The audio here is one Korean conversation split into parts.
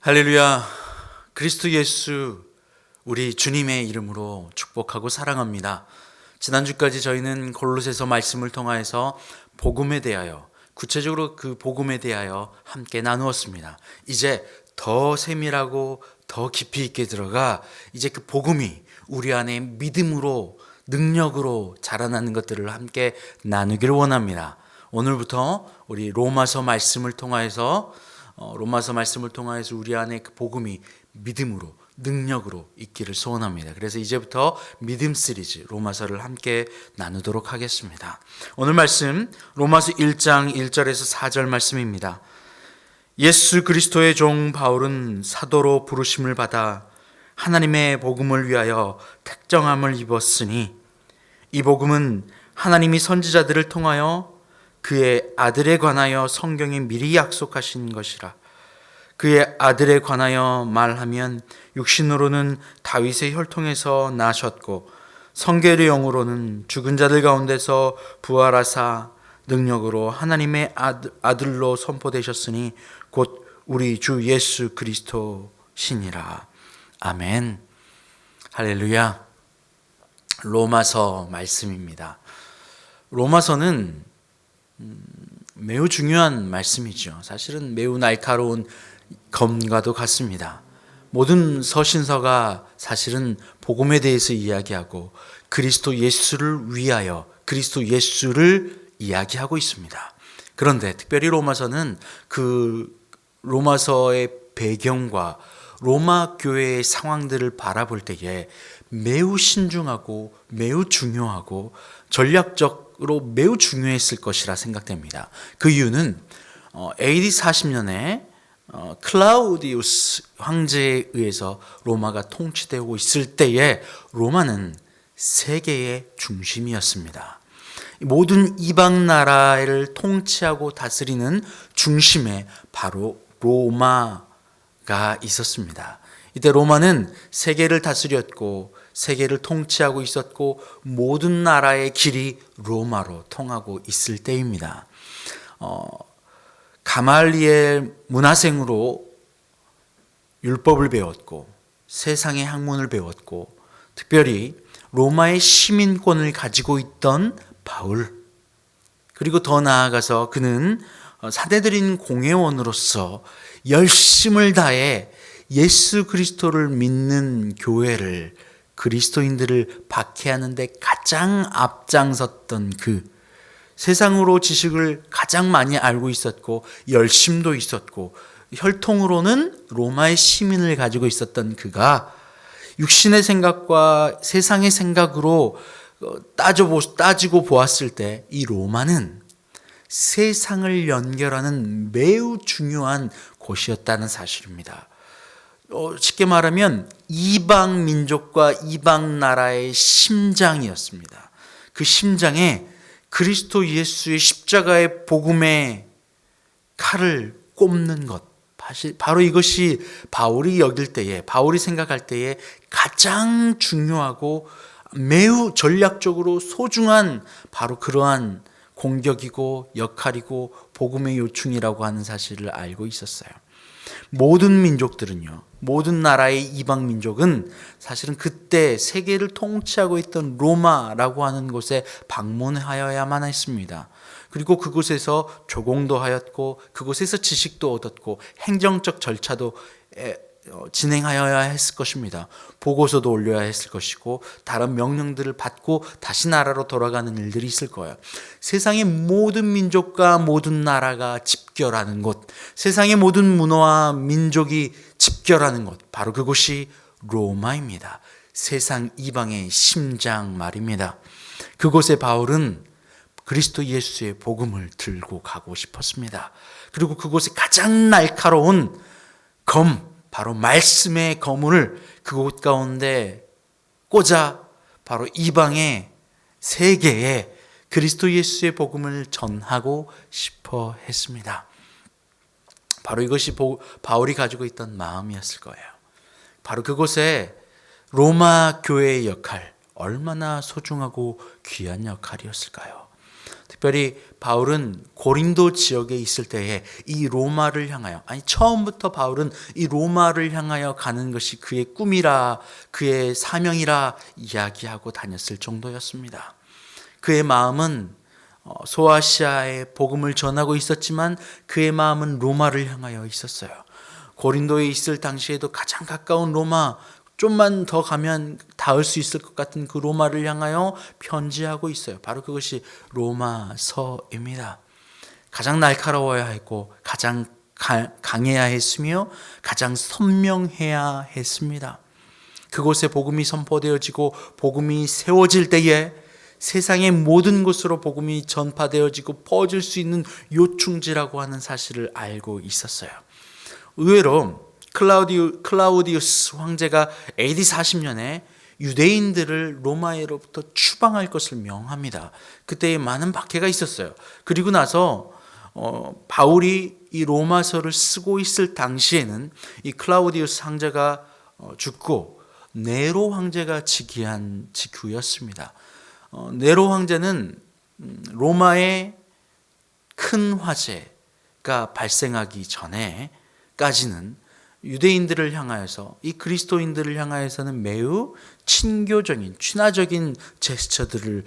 할렐루야. 그리스도 예수 우리 주님의 이름으로 축복하고 사랑합니다. 지난주까지 저희는 골로새서 말씀을 통하여서 복음에 대하여, 구체적으로 그 복음에 대하여 함께 나누었습니다. 이제 더 세밀하고 더 깊이 있게 들어가 이제 그 복음이 우리 안에 믿음으로, 능력으로 자라나는 것들을 함께 나누기를 원합니다. 오늘부터 우리 로마서 말씀을 통하여서 우리 안에 그 복음이 믿음으로, 능력으로 있기를 소원합니다. 그래서 이제부터 믿음 시리즈 로마서를 함께 나누도록 하겠습니다. 오늘 말씀 로마서 1장 1절에서 4절 말씀입니다. 예수 그리스도의 종 바울은 사도로 부르심을 받아 하나님의 복음을 위하여 택정함을 입었으니 이 복음은 하나님이 선지자들을 통하여 그의 아들에 관하여 성경에 미리 약속하신 것이라. 그의 아들에 관하여 말하면 육신으로는 다윗의 혈통에서 나셨고 성결의 영으로는 죽은 자들 가운데서 부활하사 능력으로 하나님의 아들로 선포되셨으니 곧 우리 주 예수 그리스도시니라. 아멘. 할렐루야. 로마서 말씀입니다. 로마서는 매우 중요한 말씀이죠. 사실은 매우 날카로운 검과도 같습니다. 모든 서신서가 사실은 복음에 대해서 이야기하고 그리스도 예수를 위하여 그리스도 예수를 이야기하고 있습니다. 그런데 특별히 로마서는 그 로마서의 배경과 로마 교회의 상황들을 바라볼 때에 매우 신중하고 매우 중요하고 전략적으로 매우 중요했을 것이라 생각됩니다. 그 이유는 AD 40년에 클라우디우스 황제에 의해서 로마가 통치되고 있을 때에 로마는 세계의 중심이었습니다. 모든 이방 나라를 통치하고 다스리는 중심에 바로 로마가 있었습니다. 이때 로마는 세계를 다스렸고 세계를 통치하고 있었고 모든 나라의 길이 로마로 통하고 있을 때입니다. 가말리엘 문화생으로 율법을 배웠고 세상의 학문을 배웠고 특별히 로마의 시민권을 가지고 있던 바울, 그리고 더 나아가서 그는 사대들인 공회원으로서 열심을 다해 예수 그리스도를 믿는 교회를, 그리스도인들을 박해하는데 가장 앞장섰던 그, 세상으로 지식을 가장 많이 알고 있었고 열심도 있었고 혈통으로는 로마의 시민을 가지고 있었던 그가 육신의 생각과 세상의 생각으로 따지고 보았을 때 이 로마는 세상을 연결하는 매우 중요한 곳이었다는 사실입니다. 쉽게 말하면 이방 민족과 이방 나라의 심장이었습니다. 그 심장에 그리스도 예수의 십자가의 복음의 칼을 꼽는 것, 바로 이것이 바울이 여길 때에, 바울이 생각할 때에 가장 중요하고 매우 전략적으로 소중한 바로 그러한 공격이고 역할이고 복음의 요충이라고 하는 사실을 알고 있었어요. 모든 민족들은요, 모든 나라의 이방 민족은 사실은 그때 세계를 통치하고 있던 로마라고 하는 곳에 방문하여야만 했습니다. 그리고 그곳에서 조공도 하였고 그곳에서 지식도 얻었고 행정적 절차도 진행하여야 했을 것입니다. 보고서도 올려야 했을 것이고 다른 명령들을 받고 다시 나라로 돌아가는 일들이 있을 거예요. 세상의 모든 민족과 모든 나라가 집결하는 곳, 세상의 모든 문화와 민족이 집결하는 곳, 바로 그곳이 로마입니다. 세상 이방의 심장 말입니다. 그곳에 바울은 그리스도 예수의 복음을 들고 가고 싶었습니다. 그리고 그곳에 가장 날카로운 검, 바로 말씀의 검을 그곳 가운데 꽂아 바로 이방의 세계에 그리스도 예수의 복음을 전하고 싶어 했습니다. 바로 이것이 바울이 가지고 있던 마음이었을 거예요. 바로 그곳에 로마 교회의 역할, 얼마나 소중하고 귀한 역할이었을까요? 특별히 바울은 고린도 지역에 있을 때에 이 로마를 향하여, 처음부터 바울은 이 로마를 향하여 가는 것이 그의 꿈이라, 그의 사명이라 이야기하고 다녔을 정도였습니다. 그의 마음은 소아시아에 복음을 전하고 있었지만 그의 마음은 로마를 향하여 있었어요. 고린도에 있을 당시에도 가장 가까운 로마, 좀만 더 가면 닿을 수 있을 것 같은 그 로마를 향하여 편지하고 있어요. 바로 그것이 로마서입니다. 가장 날카로워야 했고 가장 강해야 했으며 가장 선명해야 했습니다. 그곳에 복음이 선포되어지고 복음이 세워질 때에 세상의 모든 곳으로 복음이 전파되어지고 퍼질 수 있는 요충지라고 하는 사실을 알고 있었어요. 의외로 클라우디우스 황제가 AD 40년에 유대인들을 로마로부터 추방할 것을 명합니다. 그때에 많은 박해가 있었어요. 그리고 나서 바울이 이 로마서를 쓰고 있을 당시에는 이 클라우디우스 황제가 죽고 네로 황제가 즉위한 직후였습니다. 네로 황제는 로마의 큰 화재가 발생하기 전에까지는 유대인들을 향하여서, 이 그리스도인들을 향하여서는 매우 친교적인, 친화적인 제스처들을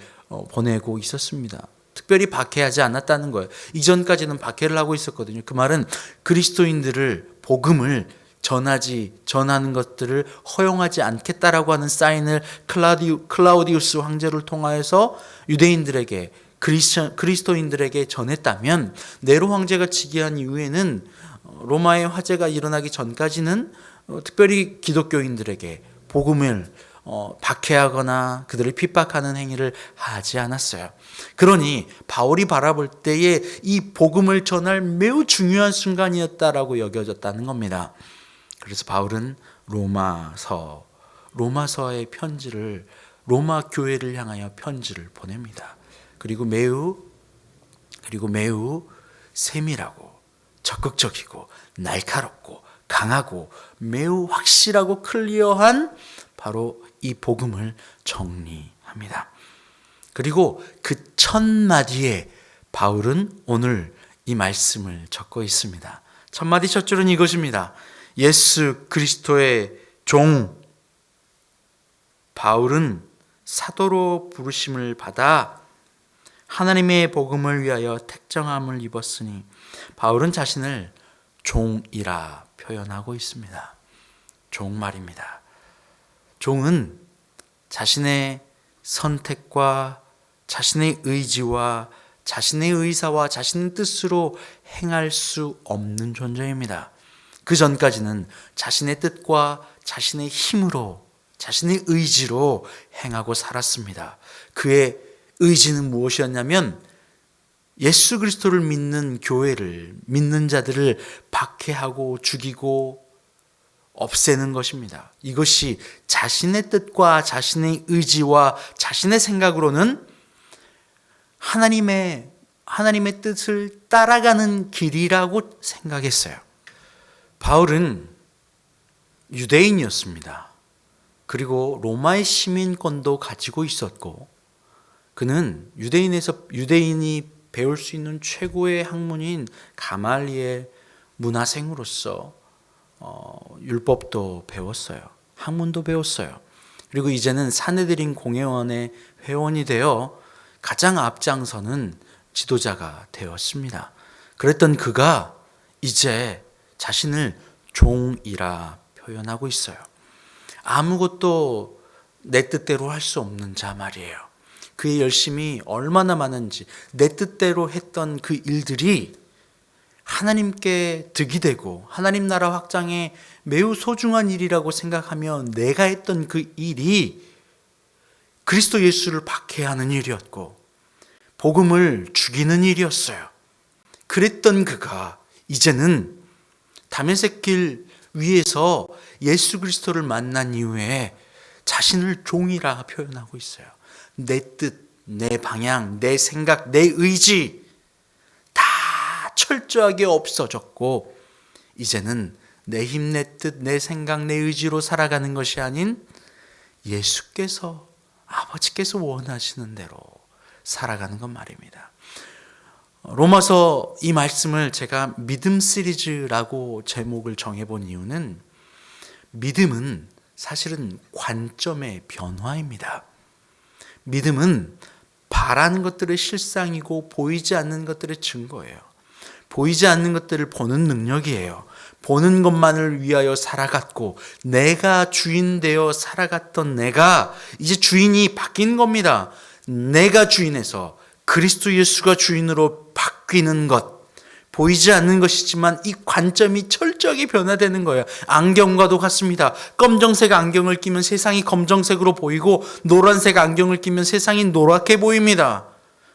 보내고 있었습니다. 특별히 박해하지 않았다는 거예요. 이전까지는 박해를 하고 있었거든요. 그 말은 그리스도인들을, 복음을 전하는 것들을 허용하지 않겠다라고 하는 사인을 클라우디우스 황제를 통하여서 유대인들에게, 그리스도인들에게 전했다면, 네로 황제가 즉위한 이후에는 로마의 화재가 일어나기 전까지는 특별히 기독교인들에게 복음을 박해하거나 그들을 핍박하는 행위를 하지 않았어요. 그러니 바울이 바라볼 때에 이 복음을 전할 매우 중요한 순간이었다라고 여겨졌다는 겁니다. 그래서 바울은 로마서의 편지를, 로마 교회를 향하여 편지를 보냅니다. 그리고 매우 세밀하고 적극적이고 날카롭고 강하고 매우 확실하고 클리어한 바로 이 복음을 정리합니다. 그리고 그 첫 마디에 바울은 오늘 이 말씀을 적고 있습니다. 첫 마디 첫 줄은 이것입니다. 예수 그리스도의 종 바울은 사도로 부르심을 받아 하나님의 복음을 위하여 택정함을 입었으니, 바울은 자신을 종이라 표현하고 있습니다. 종 말입니다. 종은 자신의 선택과 자신의 의지와 자신의 의사와 자신의 뜻으로 행할 수 없는 존재입니다. 그 전까지는 자신의 뜻과 자신의 힘으로, 자신의 의지로 행하고 살았습니다. 그의 의지는 무엇이었냐면 예수 그리스도를 믿는 교회를, 믿는 자들을 박해하고 죽이고 없애는 것입니다. 이것이 자신의 뜻과 자신의 의지와 자신의 생각으로는 하나님의 뜻을 따라가는 길이라고 생각했어요. 바울은 유대인이었습니다. 그리고 로마의 시민권도 가지고 있었고, 그는 유대인이 배울 수 있는 최고의 학문인 가말리엘 문화생으로서 율법도 배웠어요. 학문도 배웠어요. 그리고 이제는 사내들인 공회원의 회원이 되어 가장 앞장서는 지도자가 되었습니다. 그랬던 그가 이제 자신을 종이라 표현하고 있어요. 아무것도 내 뜻대로 할 수 없는 자 말이에요. 그의 열심이 얼마나 많은지, 내 뜻대로 했던 그 일들이 하나님께 득이 되고 하나님 나라 확장에 매우 소중한 일이라고 생각하며 내가 했던 그 일이 그리스도 예수를 박해하는 일이었고 복음을 죽이는 일이었어요. 그랬던 그가 이제는 다메섹 길 위에서 예수 그리스도를 만난 이후에 자신을 종이라 표현하고 있어요. 내 뜻, 내 방향, 내 생각, 내 의지 다 철저하게 없어졌고 이제는 내 힘, 내 뜻, 내 생각, 내 의지로 살아가는 것이 아닌 예수께서, 아버지께서 원하시는 대로 살아가는 것 말입니다. 로마서 이 말씀을 제가 믿음 시리즈라고 제목을 정해본 이유는 믿음은 사실은 관점의 변화입니다. 믿음은 바라는 것들의 실상이고 보이지 않는 것들의 증거예요. 보이지 않는 것들을 보는 능력이에요. 보는 것만을 위하여 살아갔고 내가 주인 되어 살아갔던 내가 이제 주인이 바뀐 겁니다. 내가 주인에서 그리스도 예수가 주인으로 바뀌는 것. 보이지 않는 것이지만 이 관점이 철저하게 변화되는 거예요. 안경과도 같습니다. 검정색 안경을 끼면 세상이 검정색으로 보이고 노란색 안경을 끼면 세상이 노랗게 보입니다.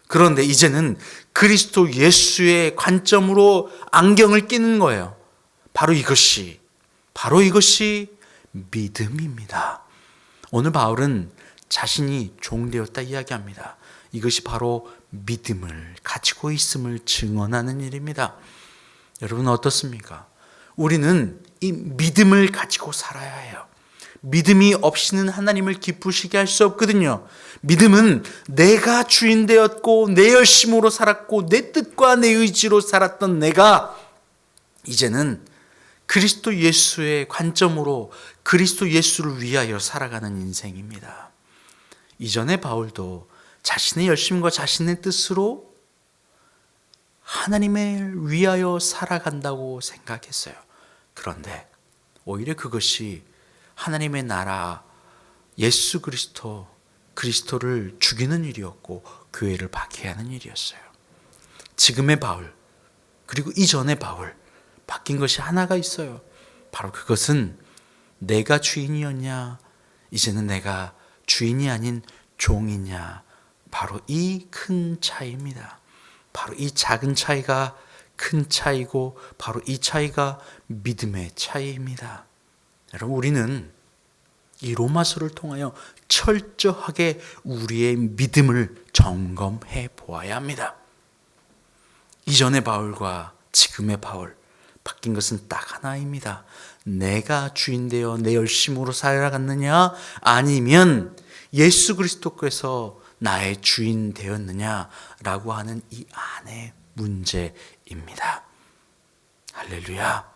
그런데 이제는 그리스도 예수의 관점으로 안경을 끼는 거예요. 바로 이것이 믿음입니다. 오늘 바울은 자신이 종되었다 이야기합니다. 이것이 바로 믿음을 가지고 있음을 증언하는 일입니다. 여러분 어떻습니까? 우리는 이 믿음을 가지고 살아야 해요. 믿음이 없이는 하나님을 기쁘시게 할 수 없거든요. 믿음은 내가 주인 되었고 내 열심으로 살았고 내 뜻과 내 의지로 살았던 내가 이제는 그리스도 예수의 관점으로 그리스도 예수를 위하여 살아가는 인생입니다. 이전에 바울도 자신의 열심과 자신의 뜻으로 하나님을 위하여 살아간다고 생각했어요. 그런데 오히려 그것이 하나님의 나라 예수 그리스도를 죽이는 일이었고 교회를 박해하는 일이었어요. 지금의 바울 그리고 이전의 바울 바뀐 것이 하나가 있어요. 바로 그것은 내가 주인이었냐 이제는 내가 주인이 아닌 종이냐. 바로 이 큰 차이입니다. 바로 이 작은 차이가 큰 차이고 바로 이 차이가 믿음의 차이입니다. 여러분 우리는 이 로마서를 통하여 철저하게 우리의 믿음을 점검해 보아야 합니다. 이전의 바울과 지금의 바울 바뀐 것은 딱 하나입니다. 내가 주인 되어 내 열심으로 살아갔느냐 아니면 예수 그리스도께서 나의 주인 되었느냐라고 하는 이 안의 문제입니다. 할렐루야.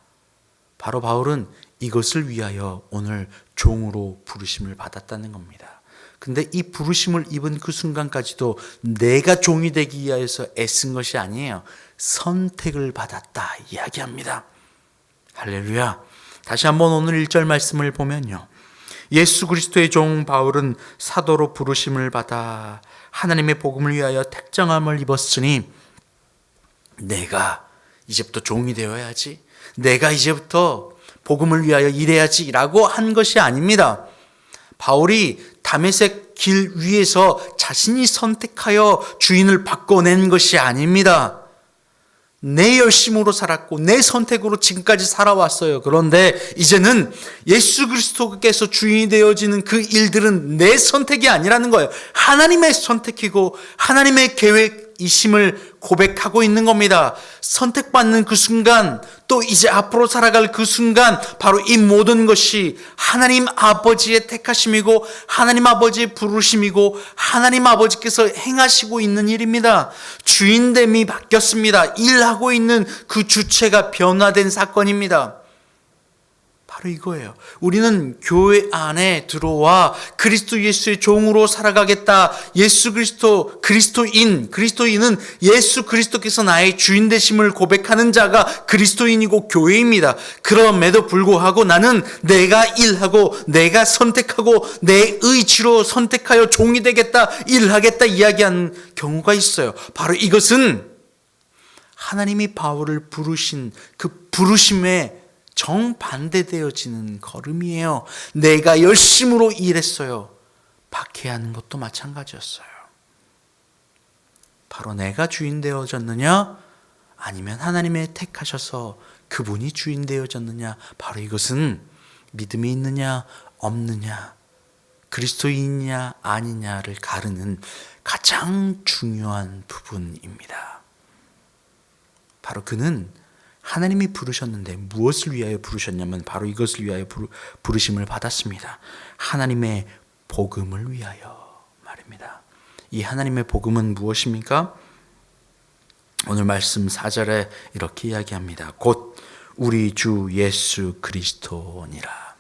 바로 바울은 이것을 위하여 오늘 종으로 부르심을 받았다는 겁니다. 근데 이 부르심을 입은 그 순간까지도 내가 종이 되기 위하여서 애쓴 것이 아니에요. 선택을 받았다 이야기합니다. 할렐루야. 다시 한번 오늘 1절 말씀을 보면요. 예수 그리스도의 종 바울은 사도로 부르심을 받아 하나님의 복음을 위하여 택정함을 입었으니 내가 이제부터 종이 되어야지. 내가 이제부터 복음을 위하여 일해야지 라고 한 것이 아닙니다. 바울이 다메섹 길 위에서 자신이 선택하여 주인을 바꿔낸 것이 아닙니다. 내 열심으로 살았고 내 선택으로 지금까지 살아왔어요. 그런데 이제는 예수 그리스도께서 주인이 되어지는 그 일들은 내 선택이 아니라는 거예요. 하나님의 선택이고 하나님의 계획이심을 고백하고 있는 겁니다. 선택받는 그 순간 또 이제 앞으로 살아갈 그 순간 바로 이 모든 것이 하나님 아버지의 택하심이고 하나님 아버지의 부르심이고 하나님 아버지께서 행하시고 있는 일입니다. 주인됨이 바뀌었습니다. 일하고 있는 그 주체가 변화된 사건입니다. 바로 이거예요. 우리는 교회 안에 들어와 그리스도 예수의 종으로 살아가겠다. 예수 그리스도, 그리스도인은 예수 그리스도께서 나의 주인 되심을 고백하는 자가 그리스도인이고 교회입니다. 그럼에도 불구하고 나는 내가 일하고 내가 선택하고 내 의지로 선택하여 종이 되겠다, 일하겠다 이야기하는 경우가 있어요. 바로 이것은 하나님이 바울을 부르신 그 부르심에 정반대되어지는 걸음이에요. 내가 열심으로 일했어요. 박해하는 것도 마찬가지였어요. 바로 내가 주인 되어졌느냐 아니면 하나님의 택하셔서 그분이 주인 되어졌느냐. 바로 이것은 믿음이 있느냐 없느냐 그리스도인이냐 아니냐를 가르는 가장 중요한 부분입니다. 바로 그는 하나님이 부르셨는데 무엇을 위하여 부르셨냐면 바로 이것을 위하여 부르심을 받았습니다. 하나님의 복음을 위하여 말입니다. 이 하나님의 복음은 무엇입니까? 오늘 말씀 4절에 이렇게 이야기합니다. 곧 우리 주 예수 그리스도니라.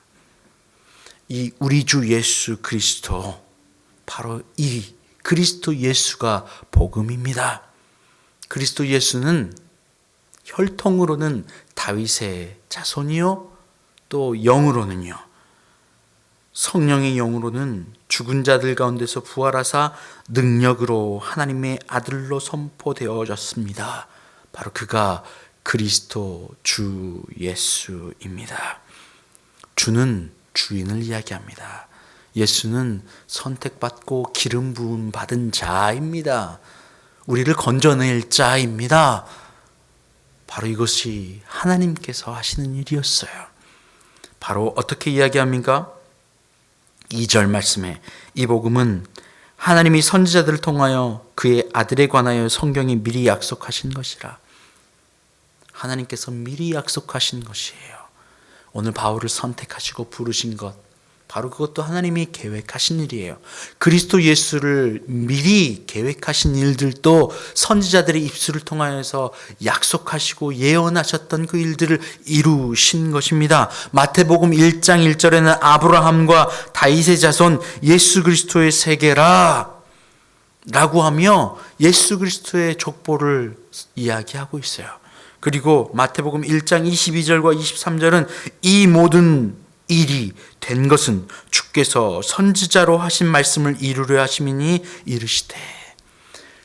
이 우리 주 예수 그리스도, 바로 이 그리스도 예수가 복음입니다. 그리스도 예수는 혈통으로는 다윗의 자손이요, 또 영으로는요, 성령의 영으로는 죽은 자들 가운데서 부활하사 능력으로 하나님의 아들로 선포되어졌습니다. 바로 그가 그리스도 주 예수입니다. 주는 주인을 이야기합니다. 예수는 선택받고 기름 부음 받은 자입니다. 우리를 건져낼 자입니다. 바로 이것이 하나님께서 하시는 일이었어요. 바로 어떻게 이야기합니까? 2절 말씀에 이 복음은 하나님이 선지자들을 통하여 그의 아들에 관하여 성경에 미리 약속하신 것이라. 하나님께서 미리 약속하신 것이에요. 오늘 바울을 선택하시고 부르신 것, 바로 그것도 하나님이 계획하신 일이에요. 그리스도 예수를 미리 계획하신 일들도 선지자들의 입술을 통하여서 약속하시고 예언하셨던 그 일들을 이루신 것입니다. 마태복음 1장 1절에는 아브라함과 다윗의 자손 예수 그리스도의 세계라 라고 하며 예수 그리스도의 족보를 이야기하고 있어요. 그리고 마태복음 1장 22절과 23절은 이 모든 일이 된 것은 주께서 선지자로 하신 말씀을 이루려 하심이니 이르시되.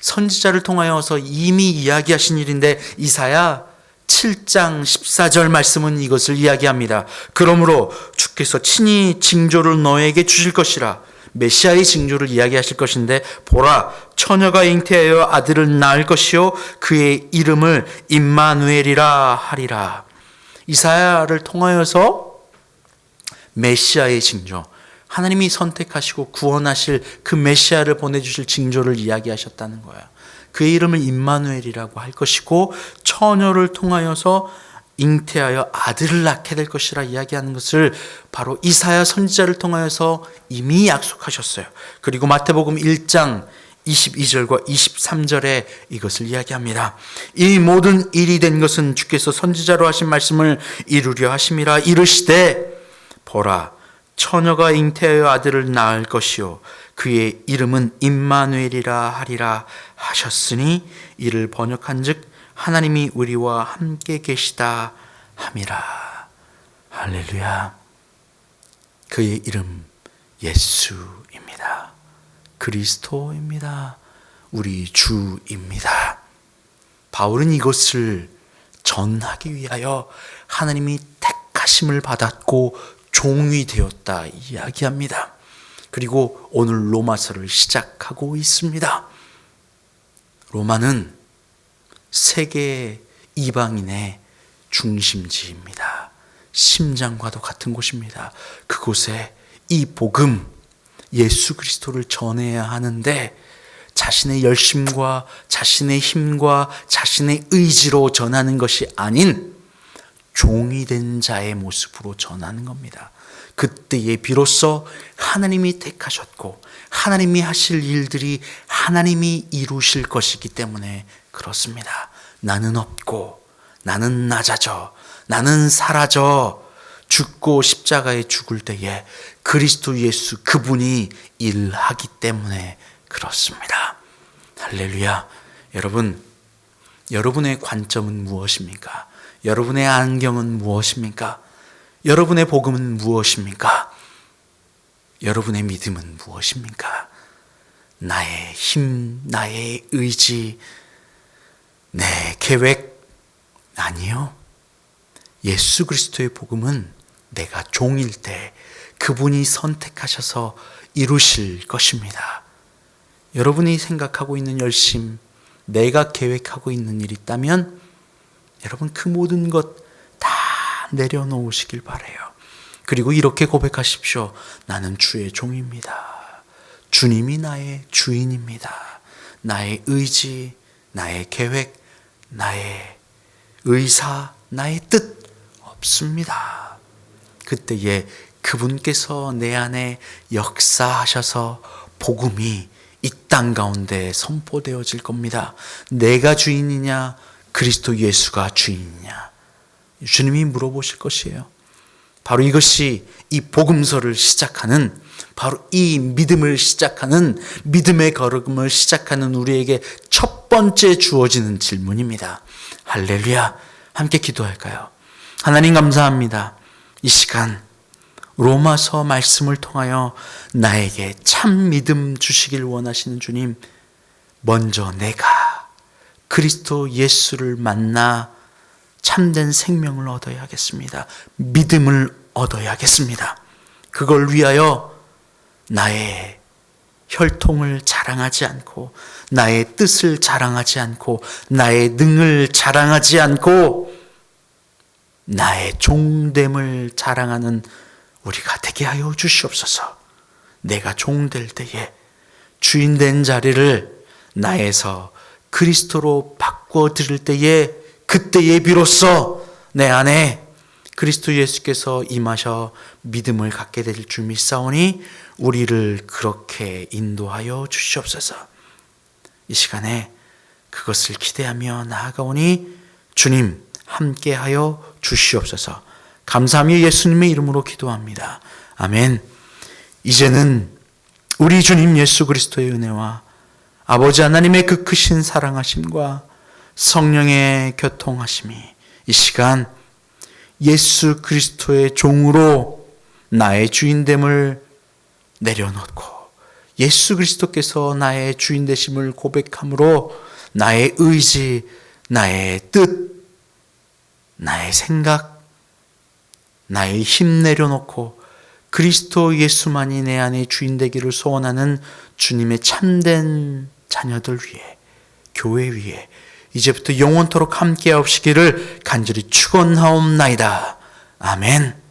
선지자를 통하여서 이미 이야기하신 일인데 이사야 7장 14절 말씀은 이것을 이야기합니다. 그러므로 주께서 친히 징조를 너에게 주실 것이라. 메시아의 징조를 이야기하실 것인데, 보라, 처녀가 잉태하여 아들을 낳을 것이요 그의 이름을 임마누엘이라 하리라. 이사야를 통하여서 메시아의 징조, 하나님이 선택하시고 구원하실 그 메시아를 보내주실 징조를 이야기하셨다는 거예요. 그의 이름을 임마누엘이라고 할 것이고 처녀를 통하여서 잉태하여 아들을 낳게 될 것이라 이야기하는 것을 바로 이사야 선지자를 통하여서 이미 약속하셨어요. 그리고 마태복음 1장 22절과 23절에 이것을 이야기합니다. 이 모든 일이 된 것은 주께서 선지자로 하신 말씀을 이루려 하심이라. 이르시되 보라, 처녀가 잉태하여 아들을 낳을 것이요 그의 이름은 임마누엘이라 하리라 하셨으니 이를 번역한즉 하나님이 우리와 함께 계시다 함이라. 할렐루야. 그의 이름 예수입니다. 그리스도입니다. 우리 주입니다. 바울은 이것을 전하기 위하여 하나님이 택하심을 받았고 종이 되었다 이야기합니다. 그리고 오늘 로마서를 시작하고 있습니다. 로마는 세계 이방인의 중심지입니다. 심장과도 같은 곳입니다. 그곳에 이 복음 예수 그리스도를 전해야 하는데 자신의 열심과 자신의 힘과 자신의 의지로 전하는 것이 아닌 종이 된 자의 모습으로 전하는 겁니다. 그때에 비로소 하나님이 택하셨고 하나님이 하실 일들이 하나님이 이루실 것이기 때문에 그렇습니다. 나는 없고 나는 낮아져 나는 사라져 죽고 십자가에 죽을 때에 그리스도 예수 그분이 일하기 때문에 그렇습니다. 할렐루야. 여러분, 여러분의 관점은 무엇입니까? 여러분의 안경은 무엇입니까? 여러분의 복음은 무엇입니까? 여러분의 믿음은 무엇입니까? 나의 힘, 나의 의지, 내 계획? 아니요. 예수 그리스도의 복음은 내가 종일 때 그분이 선택하셔서 이루실 것입니다. 여러분이 생각하고 있는 열심, 내가 계획하고 있는 일이 있다면 여러분 그 모든 것 다 내려놓으시길 바라요. 그리고 이렇게 고백하십시오. 나는 주의 종입니다. 주님이 나의 주인입니다. 나의 의지, 나의 계획, 나의 의사, 나의 뜻 없습니다. 그때에 그분께서 내 안에 역사하셔서 복음이 이 땅 가운데 선포되어질 겁니다. 내가 주인이냐 그리스도 예수가 주인이냐 주님이 물어보실 것이에요. 바로 이것이 이 복음서를 시작하는, 바로 이 믿음을 시작하는, 믿음의 걸음을 시작하는 우리에게 첫 번째 주어지는 질문입니다. 할렐루야. 함께 기도할까요? 하나님 감사합니다. 이 시간 로마서 말씀을 통하여 나에게 참 믿음 주시길 원하시는 주님, 먼저 내가 그리스도 예수를 만나 참된 생명을 얻어야겠습니다. 믿음을 얻어야겠습니다. 그걸 위하여 나의 혈통을 자랑하지 않고, 나의 뜻을 자랑하지 않고, 나의 능을 자랑하지 않고, 나의 종됨을 자랑하는 우리가 되게 하여 주시옵소서. 내가 종될 때에 주인된 자리를 나에서 그리스도로 바꿔드릴 때에, 그때에 비로소 내 안에 그리스도 예수께서 임하셔 믿음을 갖게 될 줄 믿사오니 우리를 그렇게 인도하여 주시옵소서. 이 시간에 그것을 기대하며 나아가오니 주님 함께하여 주시옵소서. 감사하며 예수님의 이름으로 기도합니다. 아멘. 이제는 우리 주님 예수 그리스도의 은혜와 아버지 하나님의 그 크신 사랑하심과 성령의 교통하심이 이 시간 예수 그리스도의 종으로 나의 주인됨을 내려놓고 예수 그리스도께서 나의 주인 되심을 고백함으로 나의 의지, 나의 뜻, 나의 생각, 나의 힘 내려놓고 그리스도 예수만이 내 안에 주인 되기를 소원하는 주님의 참된 자녀들 위해, 교회 위에 이제부터 영원토록 함께하옵시기를 간절히 축원하옵나이다. 아멘.